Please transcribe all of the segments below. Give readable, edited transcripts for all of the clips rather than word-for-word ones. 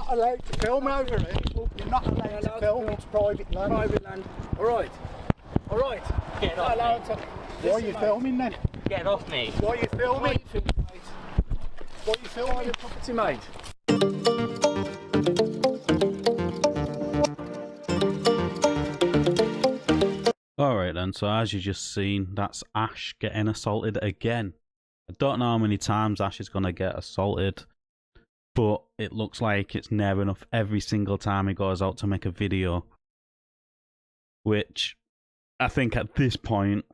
not allowed to film over here. You're not allowed to film. It's private land. Private land. All right. All right. Get off me. Why are you filming then? Get off me. Why are you filming? Why are you filming, mate? Why are you filming? Private property, mate. Alright then, so as you just seen, that's Ash getting assaulted again. I don't know how many times Ash is going to get assaulted, but it looks like it's near enough every single time he goes out to make a video. Which, I think at this point,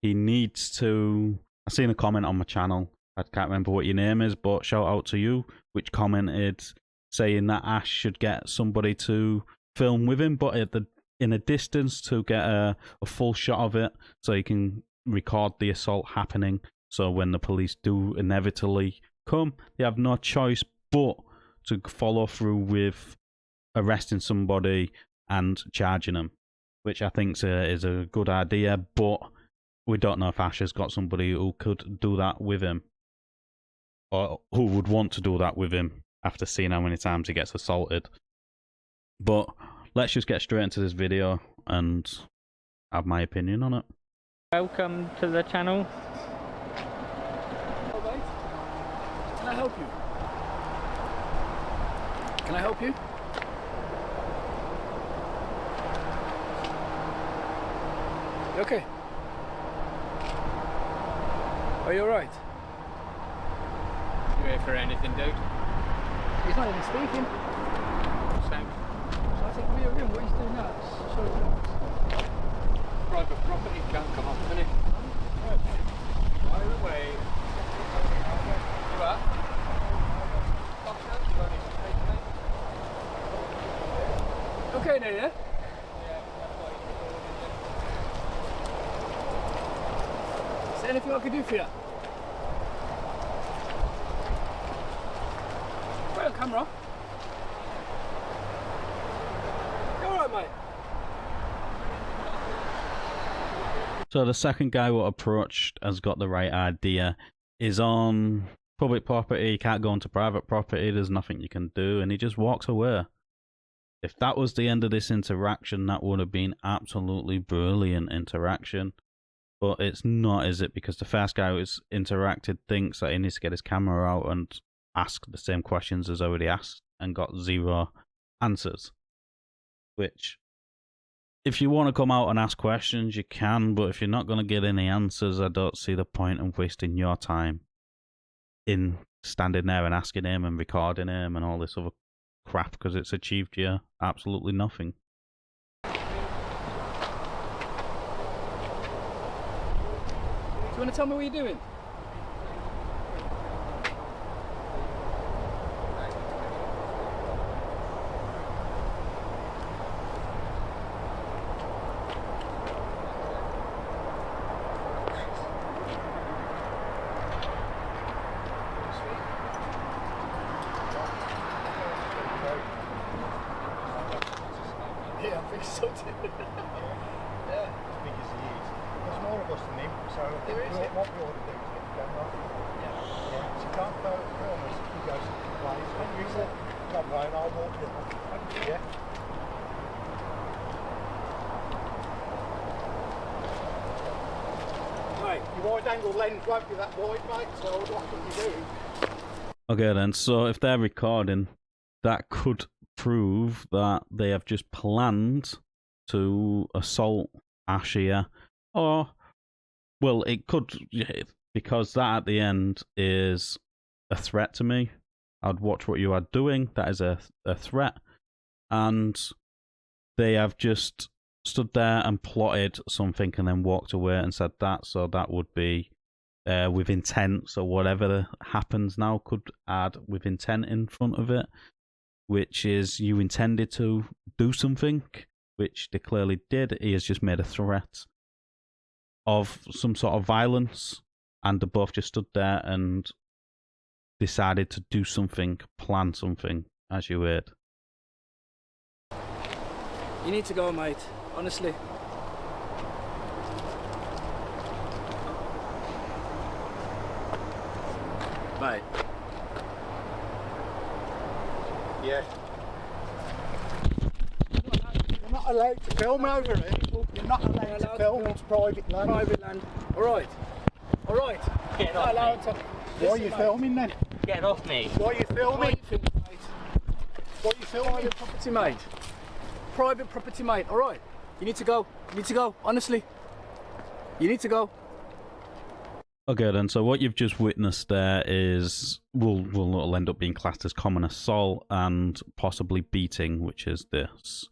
he needs to... I've seen a comment on my channel, I can't remember what your name is, but shout out to you, which commented saying that Ash should get somebody to film with him, but in a distance to get a full shot of it, so he can record the assault happening. So when the police do inevitably come, they have no choice but to follow through with arresting somebody and charging them, which I think is a good idea, but we don't know if Ash has got somebody who could do that with him, or who would want to do that with him after seeing how many times he gets assaulted. But let's just get straight into this video and have my opinion on it. Welcome to the channel. All right. Can I help you? Can I help you? You okay? Are you alright? You here for anything, dude? He's not even speaking. Same. So I think we're in. What he's doing now? Private property can't come off, can it? Fire away. You are? Okay now, yeah? Is there anything I can do for you? Put it on camera. You alright, mate? So the second guy who approached has got the right idea. Is on public property, he can't go onto private property, there's nothing you can do, and he just walks away. If that was the end of this interaction, that would have been absolutely brilliant interaction. But it's not, is it? Because the first guy who's interacted thinks that he needs to get his camera out and ask the same questions as already asked and got zero answers. Which, if you want to come out and ask questions, you can, but if you're not going to get any answers, I don't see the point of wasting your time in standing there and asking him and recording him and all this other crap, because it's achieved you absolutely nothing. Do you want to tell me what you're doing? Yeah, I think so too. Yeah. As big as he is. There's more of us than him, so I think what we ought to do is get the camera. Yeah. So you can't film us if he goes to the place. You said, come round, I'll walk with him. Yeah. Mate, your wide angle lens won't be that wide, mate, so what can you do? Okay then, so if they're recording, that could prove that they have just planned to assault Ash here. Or, well, it could, because that at the end is a threat to me. I'd watch what you are doing, that is a threat. And they have just stood there and plotted something and then walked away and said that, so that would be with intent. So whatever happens now could add with intent in front of it, which is you intended to do something, which they clearly did. He has just made a threat of some sort of violence, and they both just stood there and decided to do something, plan something, as you heard. You need to go, mate. Honestly. Mate. Yeah. You're not allowed to film over here. You're not allowed to film. It's private land. Private land. All right. All right. Get Not off allowed me. to. Why are Listen, you mate. filming then? Get off me. Why are you Why are filming? you filming, mate? Why are you filming? Private property, mate. Private property, mate. All right. You need to go. You need to go. Honestly. You need to go. Okay then, so what you've just witnessed there is will end up being classed as common assault and possibly beating, which is this.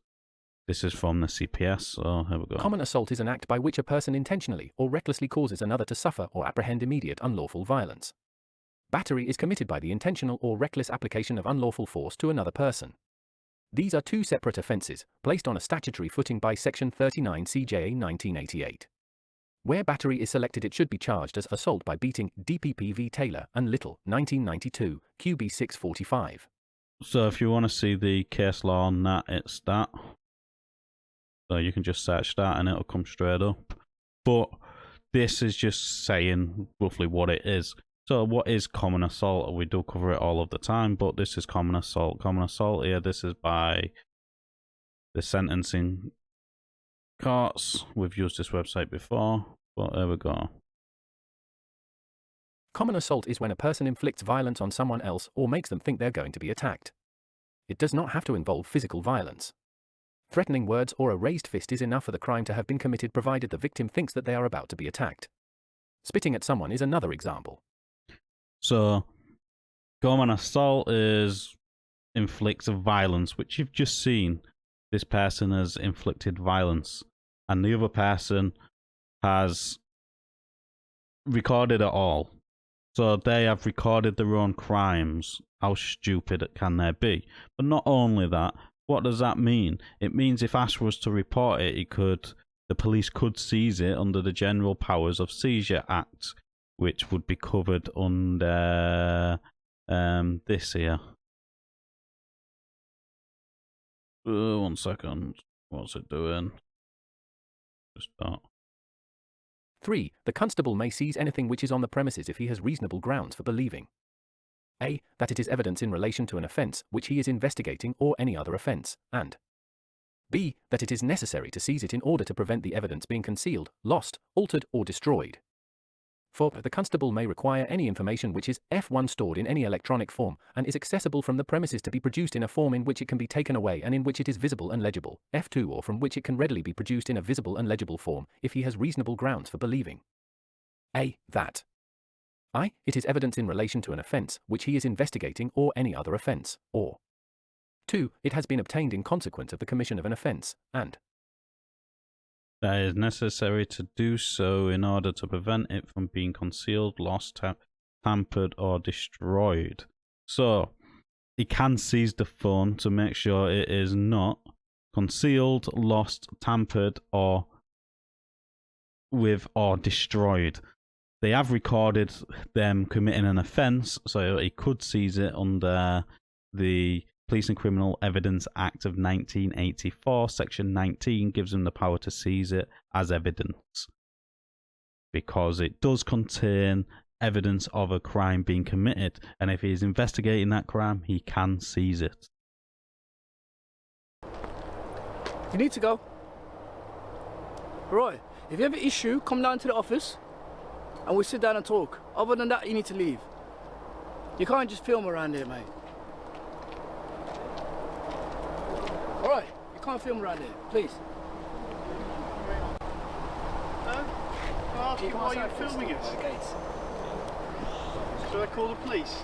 This is from the CPS, so here we go. Common assault is an act by which a person intentionally or recklessly causes another to suffer or apprehend immediate unlawful violence. Battery is committed by the intentional or reckless application of unlawful force to another person. These are two separate offences, placed on a statutory footing by Section 39 CJA 1988. Where battery is selected, it should be charged as assault by beating. DPP v. Taylor and Little, 1992, QB 645. So if you want to see the case law on that, it's that. So you can just search that and it'll come straight up. But this is just saying roughly what it is. So what is common assault? We do cover it all of the time, but this is common assault. Common assault here, this is by the sentencing courts. We've used this website before, but there we go. Common assault is when a person inflicts violence on someone else or makes them think they're going to be attacked. It does not have to involve physical violence. Threatening words or a raised fist is enough for the crime to have been committed, provided the victim thinks that they are about to be attacked. Spitting at someone is another example. So common assault is inflicts violence, which you've just seen. This person has inflicted violence, and the other person has recorded it all. So they have recorded their own crimes. How stupid can they be? But not only that, what does that mean? It means if Ash was to report it, the police could seize it under the General Powers of Seizure Act, which would be covered under this here. 1 second. What's it doing? Just that. 3. The constable may seize anything which is on the premises if he has reasonable grounds for believing A. That it is evidence in relation to an offence which he is investigating or any other offence, and B. That it is necessary to seize it in order to prevent the evidence being concealed, lost, altered or destroyed. 4. The constable may require any information which is F1 stored in any electronic form and is accessible from the premises to be produced in a form in which it can be taken away and in which it is visible and legible, F2, or from which it can readily be produced in a visible and legible form if he has reasonable grounds for believing A. That I. It is evidence in relation to an offence which he is investigating or any other offence, or 2. It has been obtained in consequence of the commission of an offence, and that is necessary to do so in order to prevent it from being concealed, lost, tampered, or destroyed. So, he can seize the phone to make sure it is not concealed, lost, tampered, or destroyed. They have recorded them committing an offence, so he could seize it under the Police and Criminal Evidence Act of 1984, Section 19 gives him the power to seize it as evidence, because it does contain evidence of a crime being committed, and if he is investigating that crime, he can seize it. You need to go. Right. If you have an issue, come down to the office and we sit down and talk. Other than that, you need to leave. You can't just film around here, mate. All right, you can't film around here, please. No? I'll ask you why you're filming us. Should I call the police?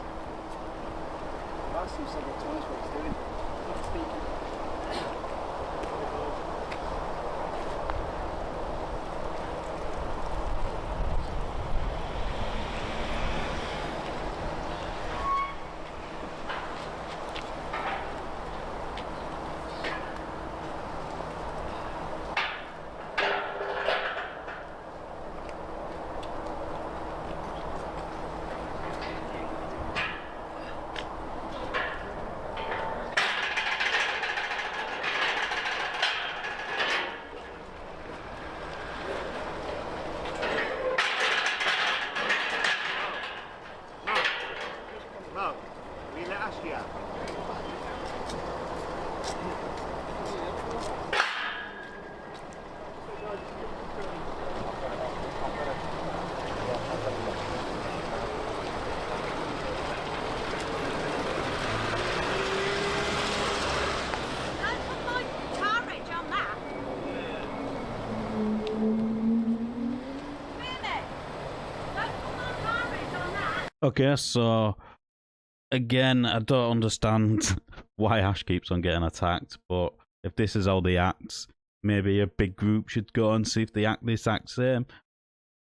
I've asked him several times what he's doing. Not speaking. No. We let Ash out. Okay, so again, I don't understand why Ash keeps on getting attacked, but if this is how they act, maybe a big group should go and see if they act the exact same.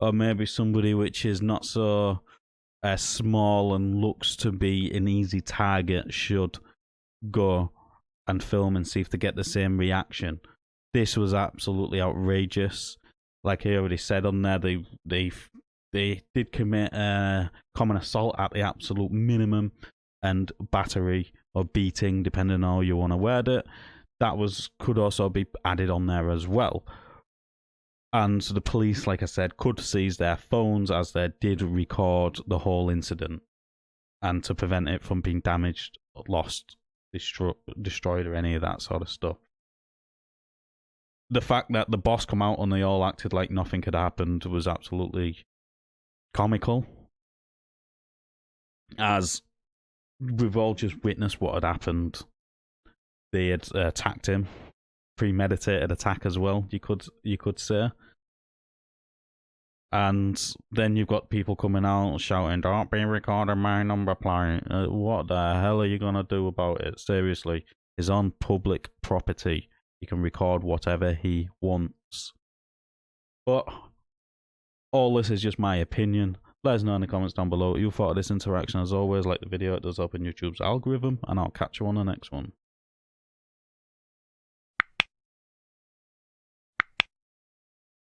Or maybe somebody which is not so small and looks to be an easy target should go and film and see if they get the same reaction. This was absolutely outrageous. Like I already said on there, they did commit common assault at the absolute minimum and battery or beating, depending on how you want to word it. That could also be added on there as well. And the police, like I said, could seize their phones as they did record the whole incident, and to prevent it from being damaged, lost, destroyed, or any of that sort of stuff. The fact that the boss come out and they all acted like nothing had happened was absolutely comical, as we've all just witnessed what had happened. They had attacked him, premeditated attack as well, you could say. And then you've got people coming out shouting, "Don't be recording my number plate." What the hell are you gonna do about it? Seriously, he's on public property. He can record whatever he wants. But all this is just my opinion. Let us know in the comments down below what you thought of this interaction. As always, like the video, it does open YouTube's algorithm, and I'll catch you on the next one.